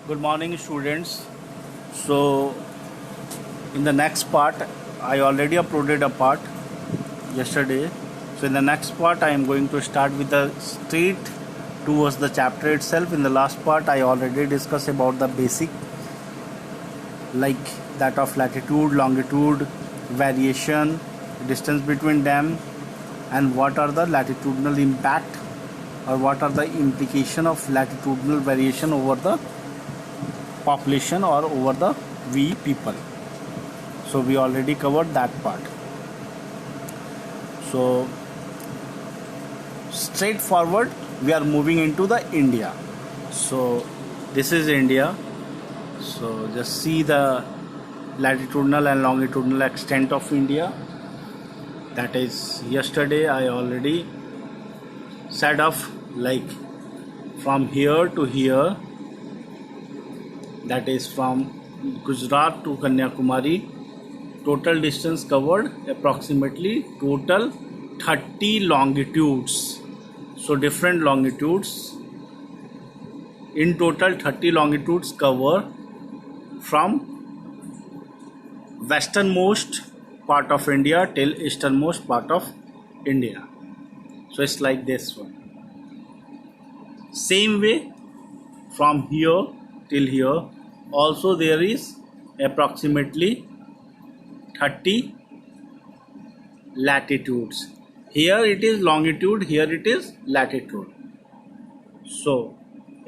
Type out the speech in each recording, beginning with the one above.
Good morning, students. So, in the next part, I already uploaded a part yesterday. So, in the next part, I am going to start with the straight towards the chapter itself. In the last part, I already discussed about the basic, like that of latitude, longitude, variation, distance between them, and what are the latitudinal impact or what are the implication of latitudinal variation over the population or over the we people. So we already covered that part. So straightforward, we are moving into the India. So this is India. So just see the latitudinal and longitudinal extent of India. That is, yesterday I already said of like from here to here, that is from Gujarat to Kanyakumari, total distance covered approximately total 30 longitudes. So different longitudes, in total 30 longitudes cover from westernmost part of India till easternmost part of India. So it's like this one. Same way from here till here also there is approximately 30 latitudes. Here it is longitude, here it is latitude. So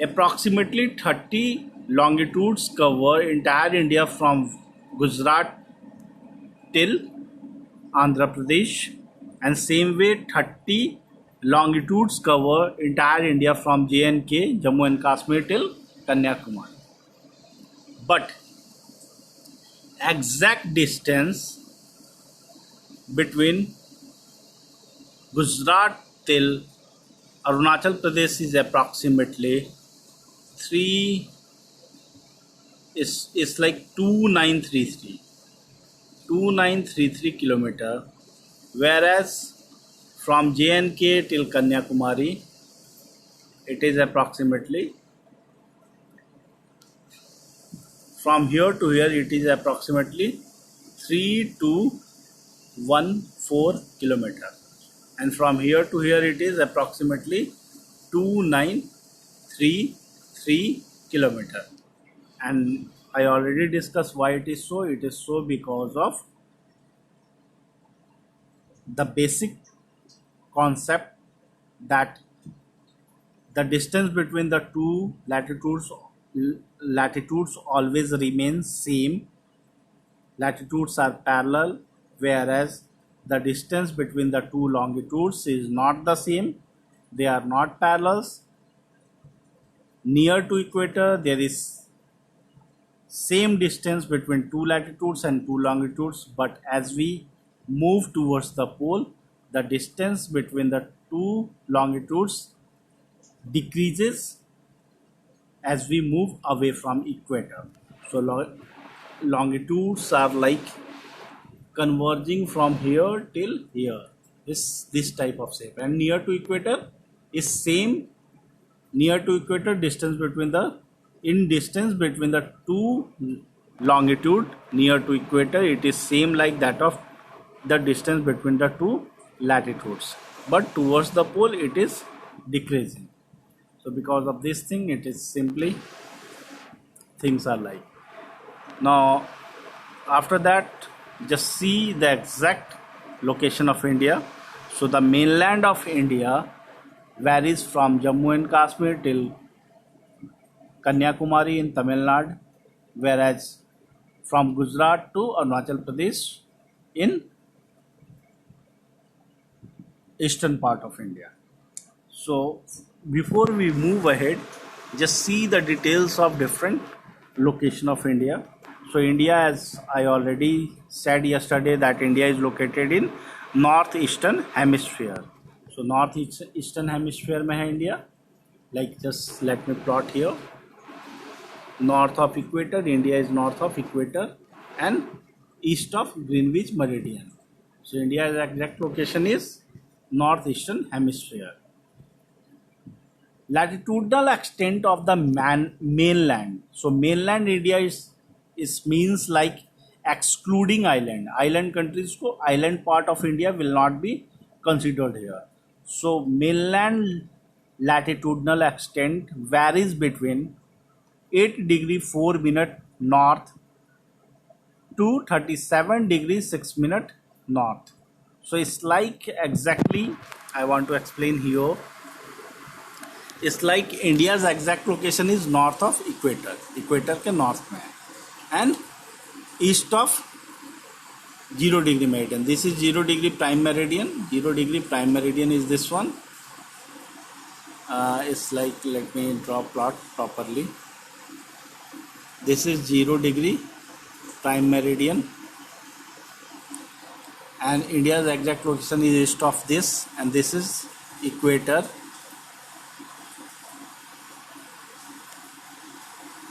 approximately 30 longitudes cover entire India from Gujarat till Andhra Pradesh, and same way 30 longitudes cover entire India from J&K, Jammu and Kashmir till Kanyakumari. But exact distance between Gujarat till Arunachal Pradesh is approximately 3 is like 2933 kilometer, whereas from J&K till Kanyakumari it is approximately, from here to here it is approximately 3214 kilometer, and from here to here it is approximately 2933 kilometer. And I already discussed why it is so. It is so because of the basic concept that the distance between the two latitudes always remains same. Latitudes are parallel, whereas the distance between the two longitudes is not the same. They are not parallels. Near to equator there is same distance between two latitudes and two longitudes, but as we move towards the pole, the distance between the two longitudes decreases as we move away from equator. So longitudes are like converging from here till here, this type of shape, and near to equator is same. Near to equator, distance between the distance between the two longitude near to equator, it is same like that of the distance between the two latitudes, but towards the pole it is decreasing. So because of this thing, it is simply things are like. Now after that, just see the exact location of India. So the mainland of India varies from Jammu and Kashmir till Kanyakumari in Tamil Nadu, whereas from Gujarat to Arunachal Pradesh in eastern part of India. So before we move ahead, just see the details of different location of India. So India, as I already said yesterday, that India is located in northeastern hemisphere. So northeastern hemisphere में है India. Like just let me plot here. North of equator, India is north of equator and east of Greenwich meridian. So India's exact location is northeastern hemisphere. latitudinal extent of the mainland. So mainland India is means like excluding island. Island countries ko island part of India will not be considered here. So mainland latitudinal extent varies between 8 degree 4 minute north to 37 degrees 6 minute north. So it's like exactly I want to explain here. It's like India's exact location is north of equator. Equator के north में है and east of 0 degree meridian. This is 0 degree prime meridian. 0 degree prime meridian is this one. It's like, let me draw plot properly. This is 0 degree prime meridian and India's exact location is east of this, and this is equator.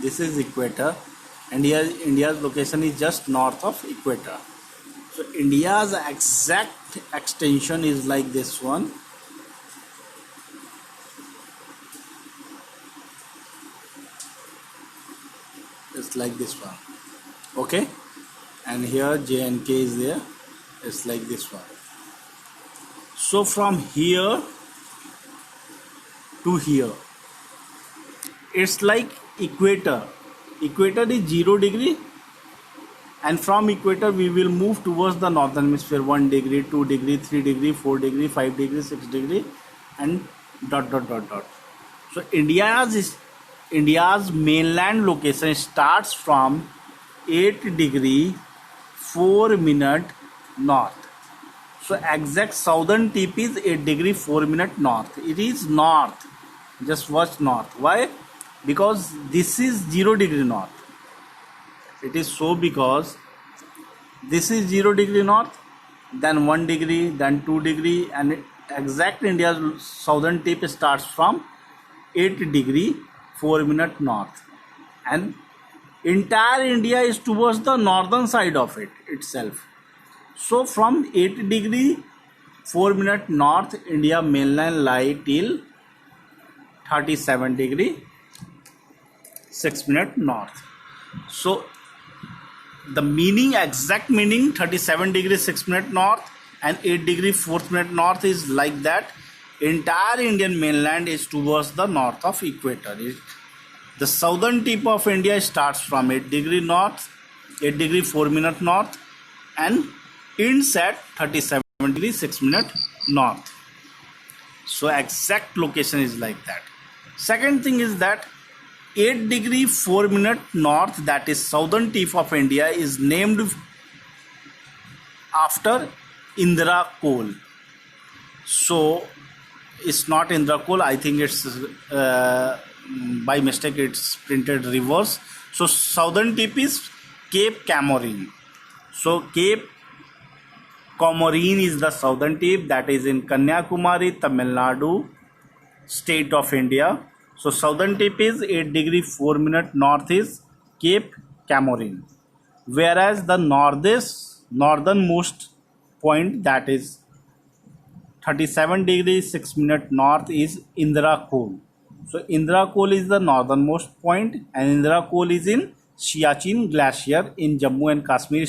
This is equator and here India's location is just north of equator. So India's exact extension is like this one. It's like this one. Okay, and here J&K is there. It's like this one. So from here to here, it's like equator. Equator is 0 degree, and from equator we will move towards the northern hemisphere 1 degree, 2 degree, 3 degree, 4 degree, 5 degree, 6 degree, and dot dot dot dot. So India's mainland location starts from 8 degree 4 minute north. So exact southern tip is 8 degree 4 minute north. It is north. Just watch north. Why? Because this is 0 degree north. It is so because this is 0 degree north, then 1 degree, then 2 degree, and exact India's southern tip starts from 8 degree 4 minute north, and entire India is towards the northern side of it itself. So from 8 degree 4 minute north, India mainland lie till 37 degree 6 minute north. So the meaning, exact meaning 37 degree 6 minute north and 8 degree 4 minute north is like that. Entire Indian mainland is towards the north of equator. The southern tip of India starts from 8 degree north, 8 degree 4 minute north, and ends at 37 degree 6 minute north. So exact location is like that. Second thing is that 8 degree 4 minute north, that is southern tip of India, is named after Indra Coal. So it's not Indra Coal. I think it's by mistake it's printed reverse. So southern tip is Cape Comorin. So Cape Comorin is the southern tip, that is in Kanyakumari, Tamil Nadu, state of India. So southern tip is 8 degree 4 minute north is Cape Comorin, whereas the northernmost point, that is 37 degree 6 minute north, is Indra Coal. So Indra Coal is the northernmost point, and Indra Coal is in Siachen Glacier in Jammu and Kashmir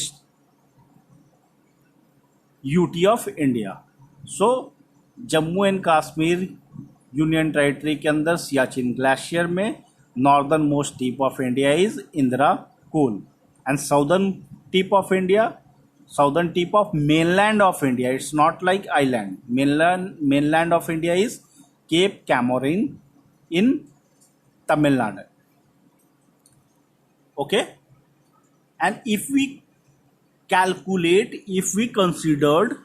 UT of India. So Jammu and Kashmir union territory के अंदर Siachen glacier में northernmost tip of India is Indira Col and southern tip of India, southern tip of mainland of India, it's not like island, mainland of India is Cape Comorin in Tamil Nadu. Okay, and if we calculate, if we considered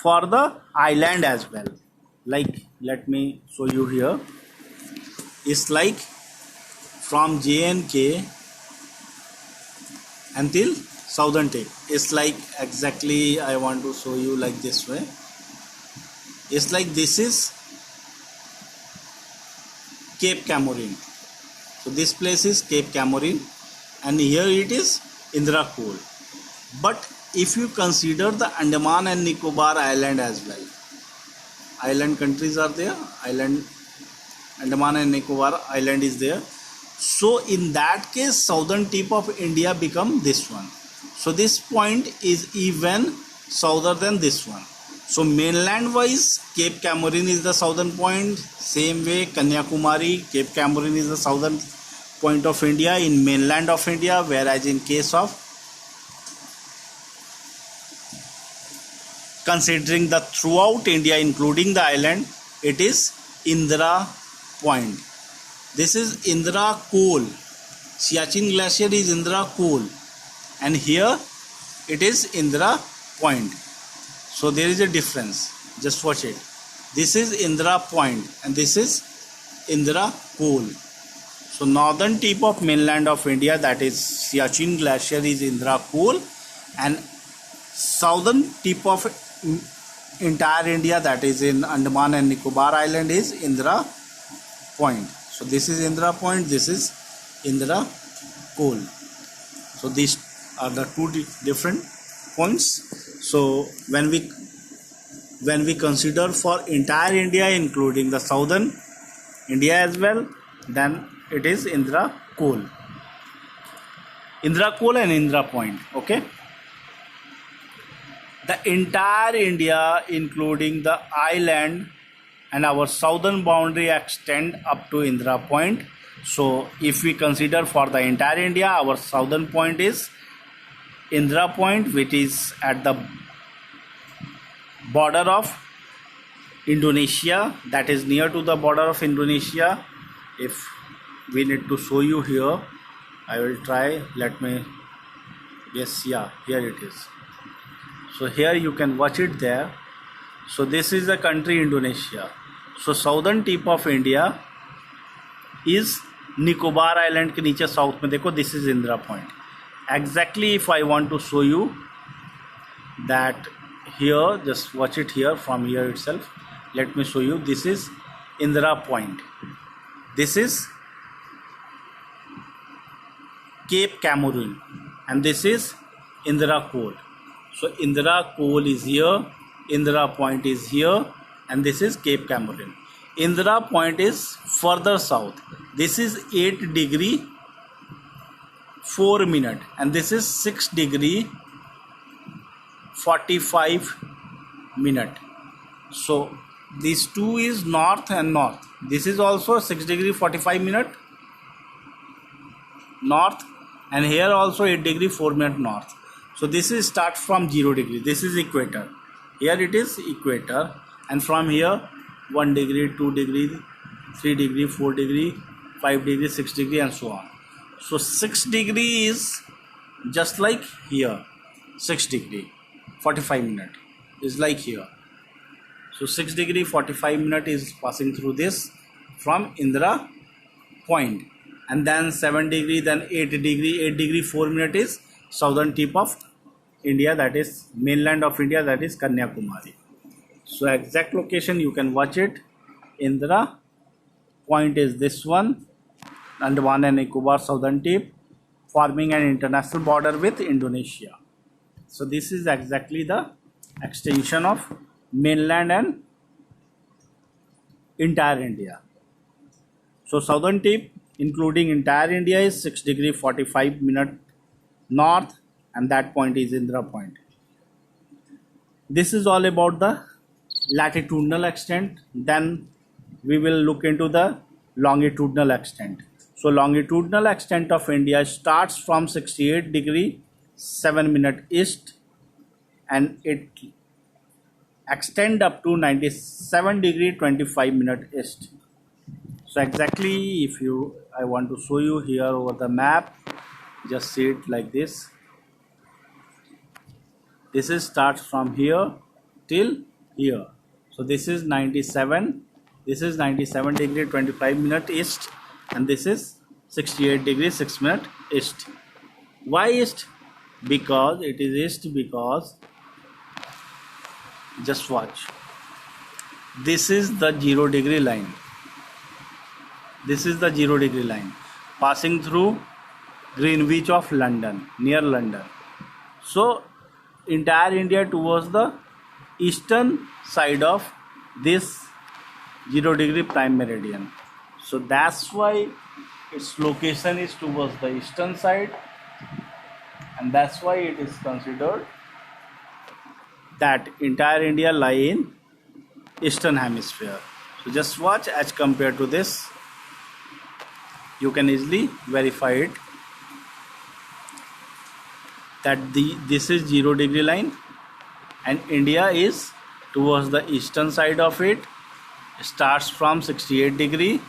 for the island as well, like let me show you here, it's like from J&K until southern tip, it's like exactly I want to show you like this way. It's like this is Cape Comorin, so this place is Cape Comorin and here it is Indra Coal. But if you consider the Andaman and Nicobar island as well, island countries are there, island Andaman and Nicobar island is there. So in that case, southern tip of India become this one. So this point is even southern than this one. So mainland wise, Cape Comorin is the southern point. Same way, Kanyakumari, Cape Comorin is the southern point of India in mainland of India, whereas in case of considering the throughout India including the island, it is Indira point. This is Indira Col. Siachen Glacier is Indira Col, and here it is Indira point. So there is a difference. Just watch it. This is Indira point and this is Indira Col. So northern tip of mainland of India, that is Siachen Glacier, is Indira Col, and southern tip of entire India, that is in Andaman and Nicobar island, is Indira point. So this is Indira point, this is Indira Col. So these are the two different points. So when we consider for entire India including the southern India as well, then it is Indira Col. Indira Col and Indira point. Okay. The entire India including the island and our southern boundary extend up to Indira point. So if we consider for the entire India, our southern point is Indira point, which is at the border of Indonesia, that is near to the border of Indonesia. If we need to show you here, I will try. Let me, yes, yeah, here it is. So here you can watch it there. So this is the country Indonesia. So southern tip of India is Nicobar island के नीचे south में देखो, this is Indira point. Exactly, if I want to show you that here, just watch it here from here itself. Let me show you. This is Indira point. This is Cape Comorin and this is Indira Col. So Indira Col is here, Indira point is here, and this is Cape Comorin. Indira point is further south. This is 8 degree 4 minute and this is 6 degree 45 minute. So these two is north and north. This is also 6 degree 45 minute north, and here also 8 degree 4 minute north. So this is start from 0 degree. This is equator. Here it is equator, and from here 1 degree, 2 degree, 3 degree, 4 degree, 5 degree, 6 degree, and so on. So 6 degree is just like here. 6 degree 45 minute is like here. So 6 degree 45 minute is passing through this from Indira point, and then 7 degree, then 8 degree 4 minute is southern tip of India, that is mainland of India, that is Kanyakumari. So exact location you can watch it. Indira point is this one, Andaman and Nicobar southern tip, forming an international border with Indonesia. So this is exactly the extension of mainland and entire India. So southern tip including entire India is 6 degree 45 minute north, and that point is Indira point. This is all about the latitudinal extent. Then we will look into the longitudinal extent. So longitudinal extent of India starts from 68 degree 7 minute east and it extend up to 97 degree 25 minute east. So exactly, if I want to show you here over the map, just see it like this. This is starts from here till here. So this is 97. This is 97 degree 25 minute east, and this is 68 degree 6 minute east. Why east? Because it is east because, just watch, this is the 0 degree line. This is the 0 degree line passing through Greenwich of London, near London. So entire India towards the eastern side of this 0 degree prime meridian. So that's why its location is towards the eastern side, and that's why it is considered that entire India lie in eastern hemisphere. So just watch, as compared to this, you can easily verify it, that this is 0 degree line and India is towards the eastern side of it, starts from 68 degree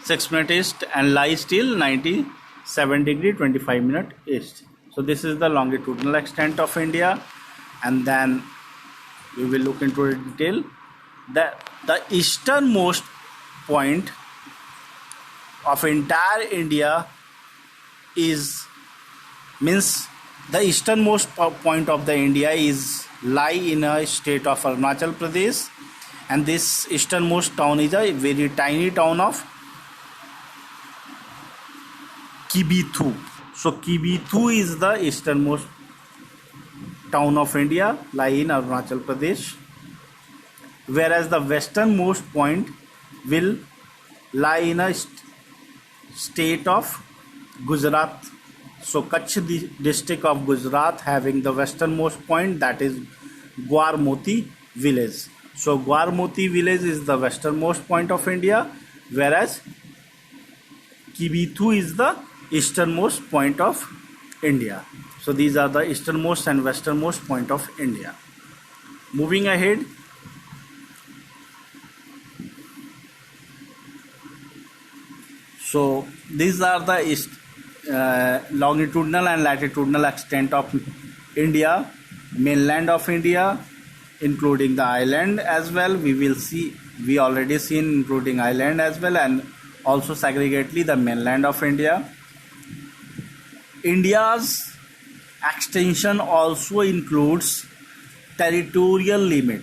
6 minute east and lies till 97 degree 25 minute east. So this is the longitudinal extent of India, and then we will look into it in detail. The easternmost point of entire India is, means the easternmost point of the India is lie in a state of Arunachal Pradesh, and this easternmost town is a very tiny town of Kibithu. So Kibithu is the easternmost town of India, lie in Arunachal Pradesh, whereas the westernmost point will lie in a state of Gujarat. So Kutch district of Gujarat having the westernmost point, that is Gwarmoti village. So Gwarmoti village is the westernmost point of India, whereas Kibithu is the easternmost point of India. So these are the easternmost and westernmost point of India. Moving ahead, so these are the longitudinal and latitudinal extent of India, mainland of India, including the island as well. We already seen including island as well, and also segregately the mainland of India. India's extension also includes territorial limit.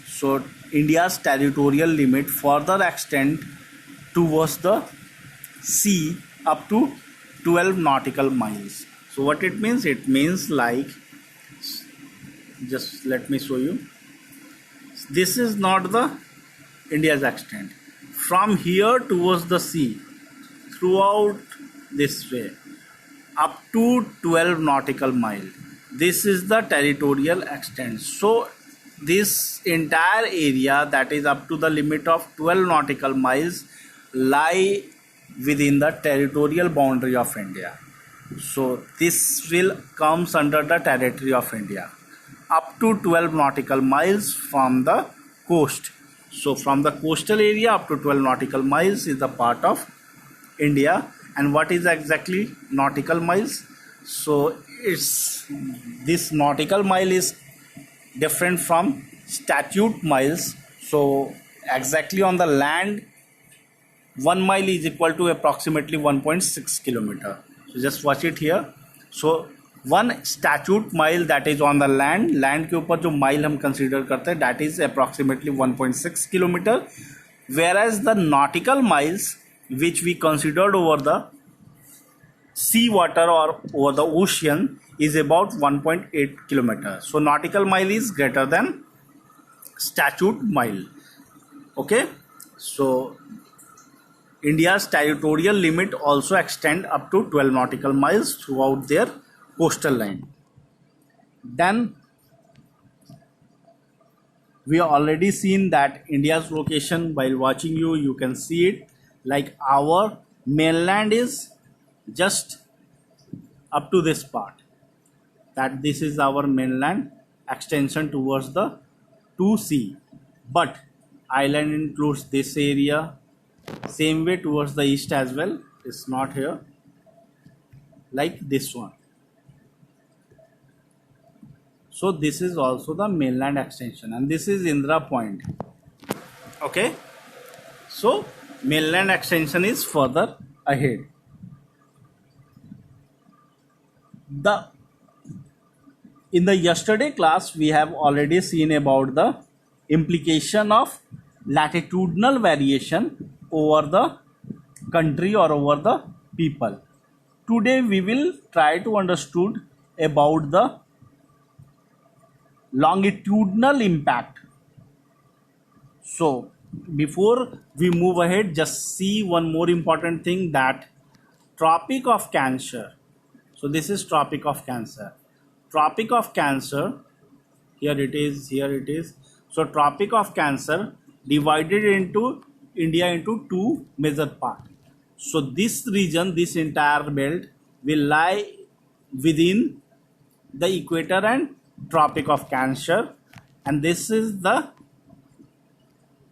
So India's territorial limit further extend towards the sea up to 12 nautical miles. So what it means? It means like, just let me show you. This is not the India's extent. From here towards the sea, throughout this way, up to 12 nautical mile. This is the territorial extent. So this entire area, that is up to the limit of 12 nautical miles, lie within the territorial boundary of India. So this will comes under the territory of India, up to 12 nautical miles from the coast. So from the coastal area up to 12 nautical miles is the part of India. And what is exactly nautical miles? So it's, this nautical mile is different from statute miles. So exactly on the land, 1 mile is equal to approximately 1.6 kilometer. So just watch it here. So 1 statute mile, that is on the land के ऊपर जो mile हम consider करते हैं, that is approximately 1.6 kilometer, whereas the nautical miles which we considered over the sea water or over the ocean is about 1.8 kilometers. So nautical mile is greater than statute mile. Okay, so India's territorial limit also extend up to 12 nautical miles throughout their coastal line. Then we have already seen that India's location. While watching you can see it, like our mainland is just up to this part, that this is our mainland extension towards the sea, but island includes this area, same way towards the east as well. It's not here like this one. So this is also the mainland extension, and this is Indira Point. Okay, so mainland extension is further ahead. In the yesterday class, we have already seen about the implication of latitudinal variation over the country or over the people. Today we will try to understand about the longitudinal impact. So before we move ahead, just see one more important thing, that Tropic of Cancer. So this is Tropic of Cancer. Tropic of Cancer, here it is, here it is. So Tropic of Cancer divided into India into two major parts. So this region, this entire belt will lie within the equator and Tropic of Cancer, and this is the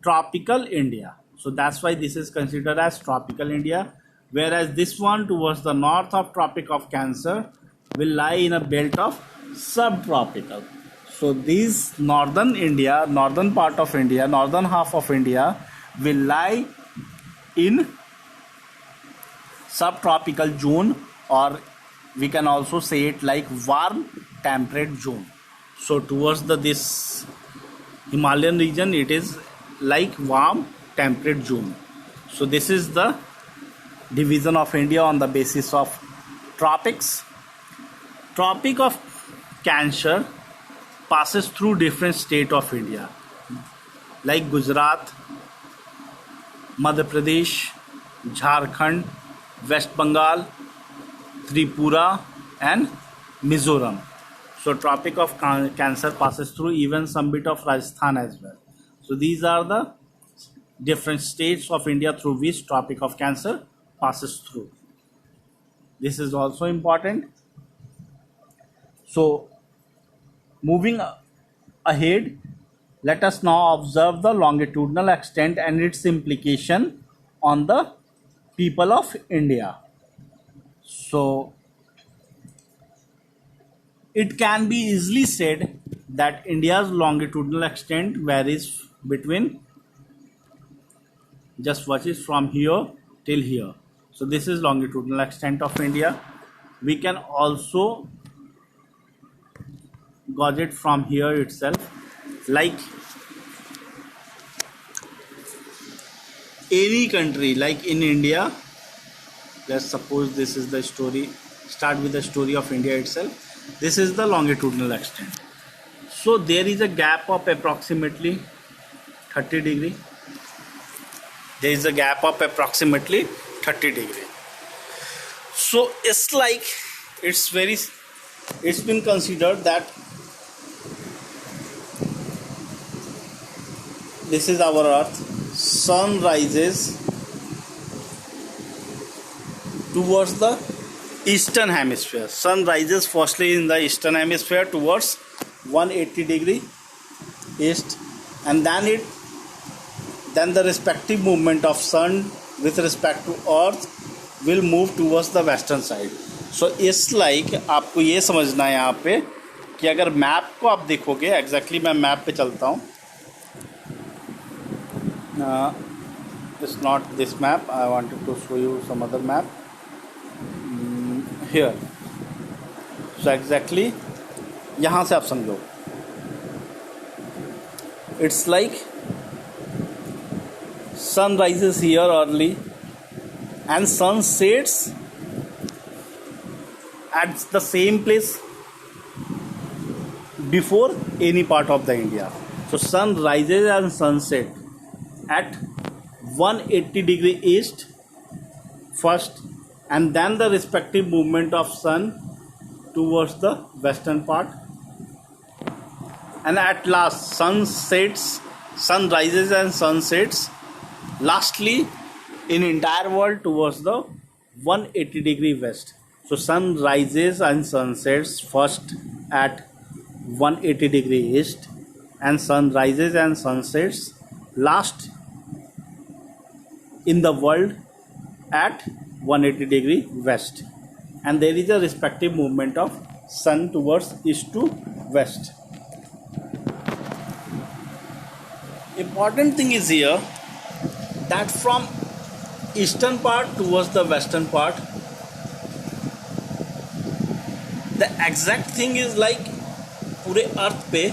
tropical India. So that's why this is considered as tropical India, whereas this one towards the north of Tropic of Cancer will lie in a belt of subtropical. So this northern India, northern part of India, northern half of India will lie in subtropical zone, or we can also say it like warm temperate zone. So towards the this Himalayan region, it is like warm temperate zone. So this is the division of India on the basis of tropics. Tropic of Cancer passes through different states of India like Gujarat, Madhya Pradesh, Jharkhand, West Bengal, Tripura and Mizoram. So Tropic of Cancer passes through even some bit of Rajasthan as well. So these are the different states of India through which Tropic of Cancer passes through. This is also important. So moving ahead, let us now observe the longitudinal extent and its implication on the people of India. So it can be easily said that India's longitudinal extent varies between, just watch it, from here till here. So this is longitudinal extent of India. We can also gauge it from here itself, like any country, like in India. Let's suppose this is the story, start with the story of India itself. This is the longitudinal extent. So there is a gap of approximately 30 degree. There is a gap of approximately 30 degree. So it's like it's been considered that this is our Earth. Sun rises towards the eastern hemisphere. Sun rises firstly in the eastern hemisphere towards 180 degree east, and then the respective movement of sun with respect to earth will move towards the western side. So it's like आपको ये समझना है यहाँ पे कि अगर map को आप देखोगे, एग्जैक्टली मैं मैप पे चलता हूँ. It's not this map. I wanted to show you some other map. Here. So exactly यहाँ से आप समझो. It's like sun rises here early and sun sets at the same place before any part of the India. So sun rises and sunset at 180 degree east first, and then the respective movement of sun towards the western part, and at last sun rises and sun sets lastly in entire world towards the 180 degree west. So sun rises and sun sets first at 180 degree east, and sun rises and sun sets last in the world at 180 degree west, and there is a respective movement of sun towards east to west. Important thing is here that from eastern part towards the western part, the exact thing is like पूरे अर्थ पे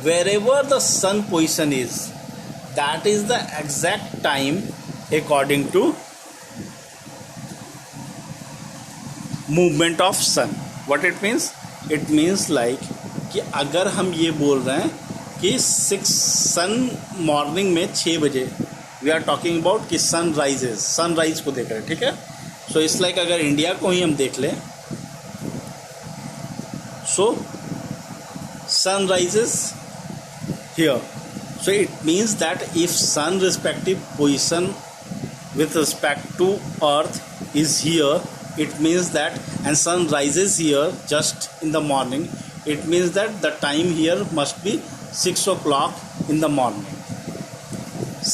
wherever the sun position is, that is the exact time according to movement of sun. What it means? It means like कि अगर हम ये बोल रहे हैं कि कि 6 सन मॉर्निंग में 6 बजे वी आर टॉकिंग अबाउट कि सनराइज को देख रहे हैं, ठीक है। सो इट्स लाइक अगर इंडिया को ही हम देख लें, so sunrises here, so it means that if sun respective position with respect to earth is here, it means that, and sun rises here just in the morning, it means that the time here must be 6 o'clock in the morning.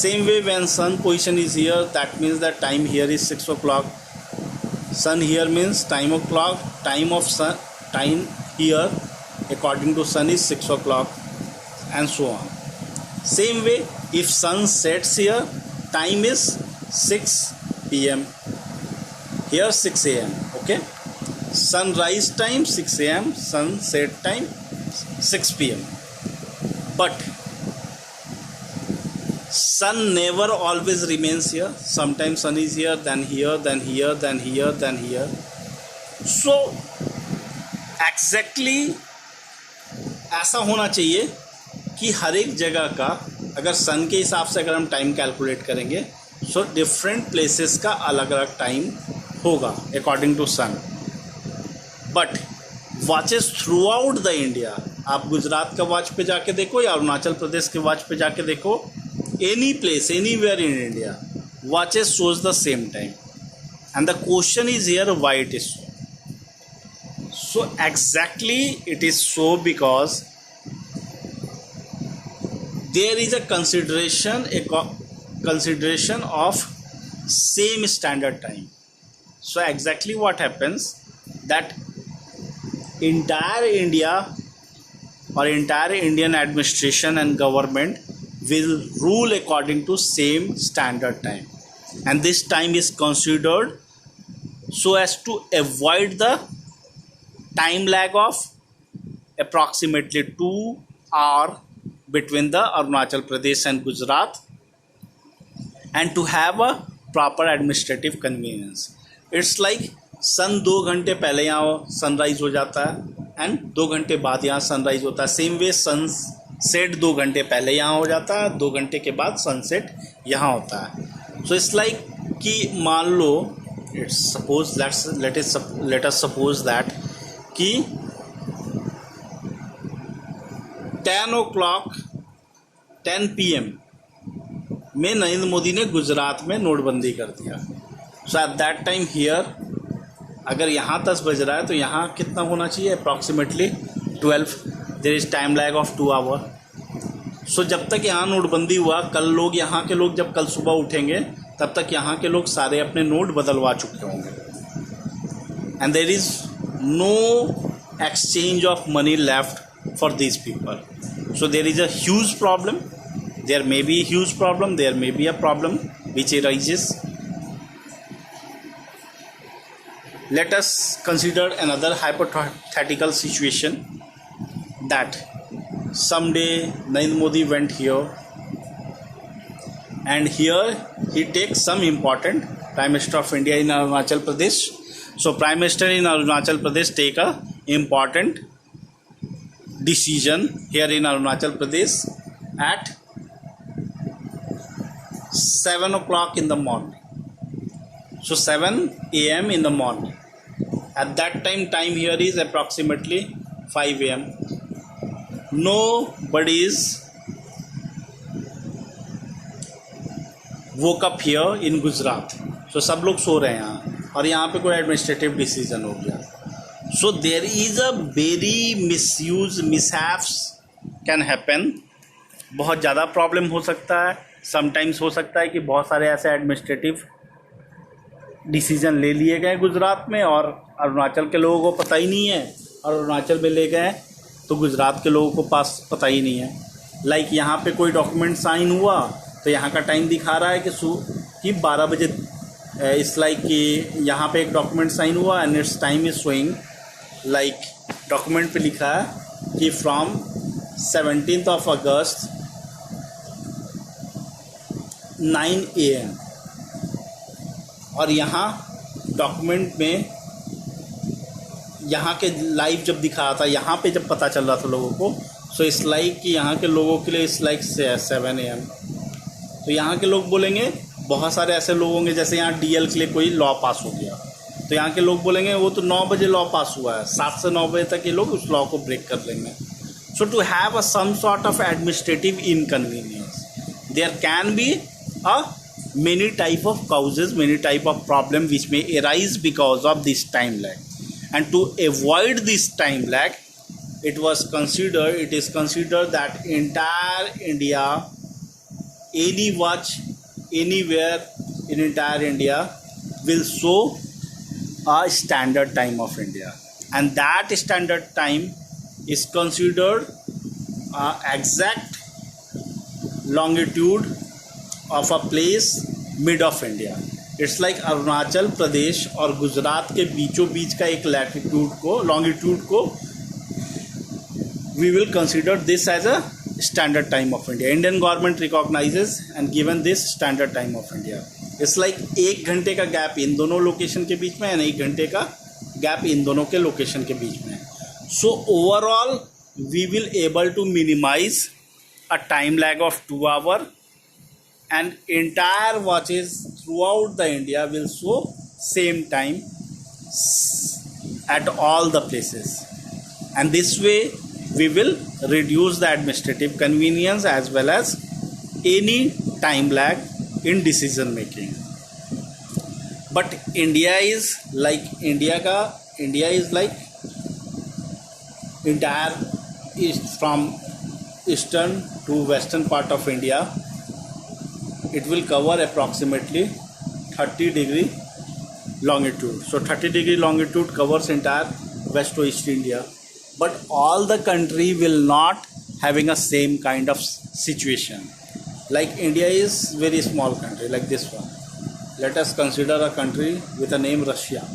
Same way when sun position is here, that means that time here is 6 o'clock. Sun here means time o'clock, time of sun, time here according to sun is 6 o'clock, and so on. Same way, if sun sets here, time is 6 p.m. Here 6 a.m. Okay, sunrise time 6 a.m., sunset time 6 p.m. But sun never always remains here. Sometimes sun is here, then here, then here, then here, then here. So exactly ऐसा होना चाहिए कि हर एक जगह का अगर सन के हिसाब से अगर हम टाइम कैलकुलेट करेंगे, सो डिफरेंट प्लेसेस का अलग अलग टाइम होगा according to sun. But watches throughout the India, आप गुजरात का वॉच पे जाके देखो या अरुणाचल प्रदेश के वॉच पे जाके देखो, any place anywhere in India, watches shows the same time, and the question is here why it is so. So exactly it is so because there is a consideration of same standard time. So exactly what happens that entire India or entire Indian administration and government will rule according to same standard time, and this time is considered so as to avoid the time lag of approximately 2 hours between the Arunachal Pradesh and Gujarat, and to have a proper administrative convenience. It's like सन 2 घंटे पहले यहाँ sunrise हो जाता है and 2 घंटे बाद यहाँ sunrise होता है। सेम वे सनसेट 2 घंटे पहले यहाँ हो जाता है, 2 घंटे के बाद सनसेट यहाँ होता है। सो इट्स लाइक कि मान लो लेट अस सपोज दैट कि 10 PM में नरेंद्र मोदी ने गुजरात में नोटबंदी कर दिया। सो एट दैट टाइम हियर अगर यहाँ 10 बज रहा है तो यहाँ कितना होना चाहिए, approximately 12। There is time lag of 2 hour. So जब तक यहाँ नोटबंदी हुआ, कल लोग यहाँ के लोग जब कल सुबह उठेंगे तब तक यहाँ के लोग सारे अपने नोट बदलवा चुके होंगे, and there is no exchange of money left for these people. So there is a huge problem, there may be a huge problem, there may be a problem which arises. Let us consider another hypothetical situation that someday Narendra Modi went here, and here he takes some important Prime Minister of India in Arunachal Pradesh. So Prime Minister in Arunachal Pradesh take a important decision here in Arunachal Pradesh at 7 o'clock in the morning. So 7 a.m. in the morning. At that time here is approximately 5 a.m. Nobody is woke up here in Gujarat. So सब लोग सो रहे हैं यहाँ, और यहाँ पे कोई administrative decision हो गया। So there is a very mishaps can happen. बहुत ज़्यादा प्रॉब्लम हो सकता है। समटाइम्स हो सकता है कि बहुत सारे ऐसे एडमिनिस्ट्रेटिव डिसीजन ले लिए गए गुजरात में और अरुणाचल के लोगों को पता ही नहीं है, और अरुणाचल में ले गए तो गुजरात के लोगों को पास पता ही नहीं है। लाइक यहाँ पे कोई डॉक्यूमेंट साइन हुआ तो यहाँ का टाइम दिखा रहा है कि 12 बजे। इट्स लाइक कि यहाँ पे एक डॉक्यूमेंट साइन हुआ and it's time is showing like document पे लिखा है कि from 17th of August 9 AM, और यहाँ डॉक्यूमेंट में यहाँ के लाइव जब दिखा रहा था, यहाँ पे जब पता चल रहा था लोगों को सो इट्स लाइक कि यहाँ के लोगों के लिए इट्स लाइक 7 AM। तो यहाँ के लोग बोलेंगे, बहुत सारे ऐसे लोग होंगे जैसे यहाँ DL के लिए कोई लॉ पास हो गया, तो यहाँ के लोग बोलेंगे वो तो 9 बजे लॉ पास हुआ है, 7 से 9 बजे तक ये लोग उस लॉ को ब्रेक कर लेंगे। So to have a some sort of administrative inconvenience, there can be a many type of causes, many type of problem which may arise because of this time lag, and to avoid this time lag it is considered that entire India, any watch anywhere in entire India will show a standard time of India, and that standard time is considered exact longitude of a place mid of India. It's like Arunachal Pradesh और गुजरात के बीचों बीच का एक longitude को we will consider this as a standard time of India. Indian government recognises and given this standard time of India. It's like 1 घंटे का gap in दोनों लोकेशन के बीच में एंड 1 घंटे का गैप इन दोनों के लोकेशन के बीच में. So overall we will able to minimise a time lag of 2 hours, and entire watches throughout the India will show same time at all the places, and this way we will reduce the administrative convenience as well as any time lag in decision making. But India is like entire east, from eastern to western part of India. It will cover approximately 30-degree longitude. So 30-degree longitude covers entire west to east India, but all the country will not having a same kind of situation. Like India is very small country like this one. Let us consider a country with a name Russia.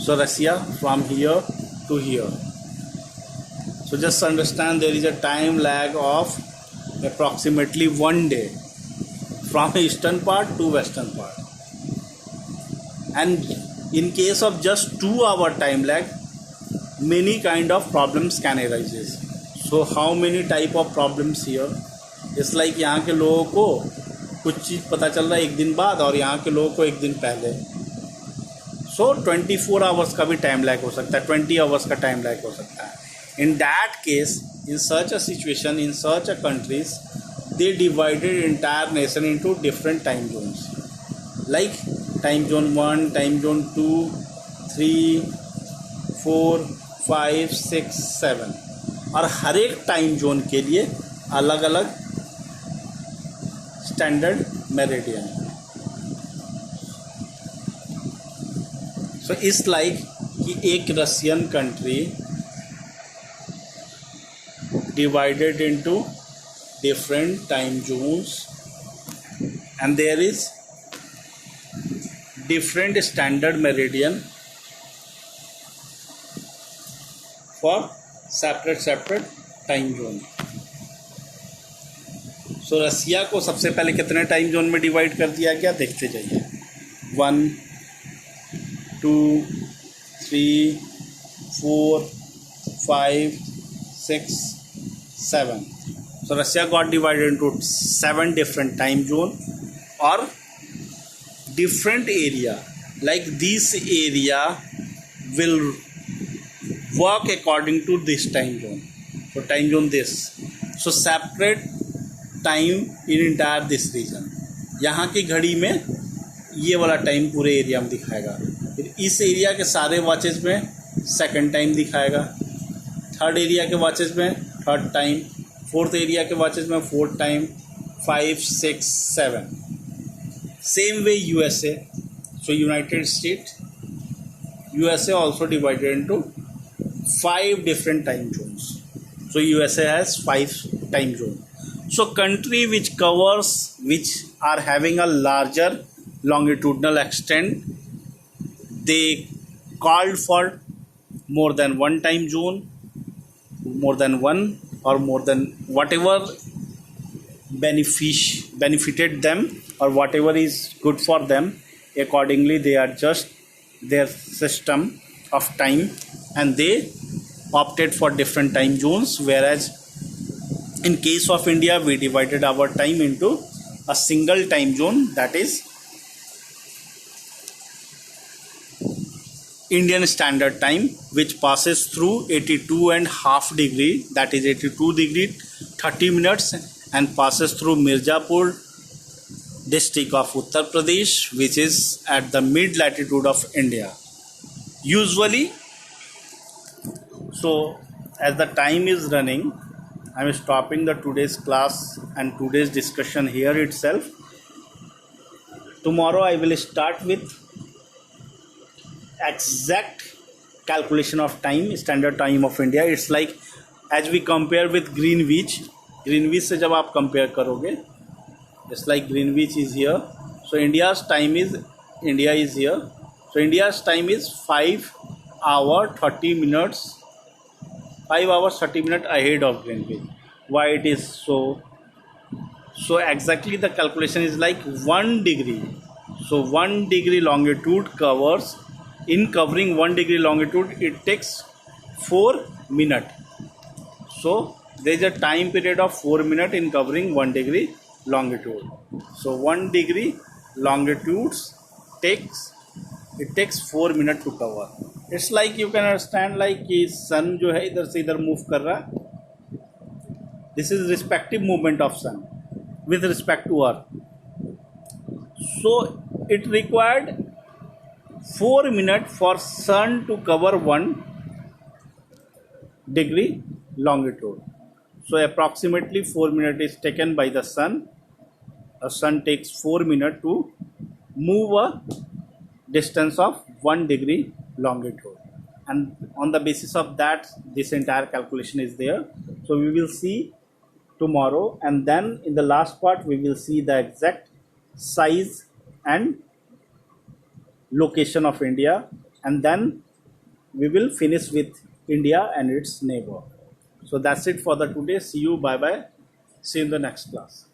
So Russia from here to here. So just understand there is a time lag of approximately 1 day from eastern part to western part. And in case of just 2 hour time lag, many kind of problems can arise. So how many type of problems here? It's like यहाँ के लोगों को कुछ चीज़ पता चल रहा है 1 दिन बाद और यहाँ के लोगों को 1 दिन पहले. So 24 hours का भी टाइम लैग हो सकता है, 20 hours का टाइम लैग हो सकता है. In that case, in such a situation, in such a countries, they divided entire nation into different time zones. Like time zone 1, time zone 2, 3, 4, 5, 6, 7. और हर एक टाइम जोन के लिए अलग अलग standard meridian. So it's like कि एक Russian country divided into different time zones, and there is different standard meridian for separate time zone. So रसिया को सबसे पहले कितने टाइम जोन में डिवाइड कर दिया गया देखते जाइए. 1, 2, 3, 4, 5, 6, 7. So Russia got divided into 7 different time zone or different area. Like this area will work according to this time zone. So time zone this. So separate time in entire this region. यहाँ की घड़ी में ये वाला time पूरे area में दिखाएगा. फिर इस एरिया के सारे वॉचेज में सेकंड टाइम दिखाएगा, थर्ड एरिया के वॉचेज में थर्ड टाइम, फोर्थ एरिया के वॉचेज में fourth time, 5, 6, 7. Same way USA. So united state, USA also divided into 5 different time zones. So USA has 5 time zones. So country which are having a larger longitudinal extent, they called for more than one time zone, more than one or more than whatever benefited them or whatever is good for them. Accordingly they adjust their system of time and they opted for different time zones, whereas In case of India, we divided our time into a single time zone, that is Indian Standard Time, which passes through 82.5 degree, that is 82 degree 30 minutes, and passes through Mirzapur district of Uttar Pradesh, which is at the mid latitude of India. Usually, so as the time is running, I am stopping the today's class and today's discussion here itself. Tomorrow I will start with exact calculation of time, standard time of India. It's like as we compare with Greenwich से जब आप compare करोगे, it's like Greenwich is here. So India is here. So India's time is 5 hours 30 minutes ahead of Greenwich. Why it is so? So exactly the calculation is like 1 degree. So 1 degree longitude covers, in covering 1 degree longitude, it takes 4 minutes. So there is a time period of 4 minutes in covering 1 degree longitude. So 1 degree longitudes takes 4 minutes to cover. It's like you can understand like कि sun जो है इधर से इधर move कर रहा है. This is respective movement of sun with respect to earth. So it required 4 minutes for sun to cover 1 degree longitude. So approximately 4 minutes is taken by the sun. A sun takes 4 minutes to move a distance of 1 degree longitude, and on the basis of that this entire calculation is there. So we will see tomorrow, and then in the last part we will see the exact size and location of India, and then we will finish with India and its neighbor. So that's it for the today. See you. Bye bye. See you in the next class.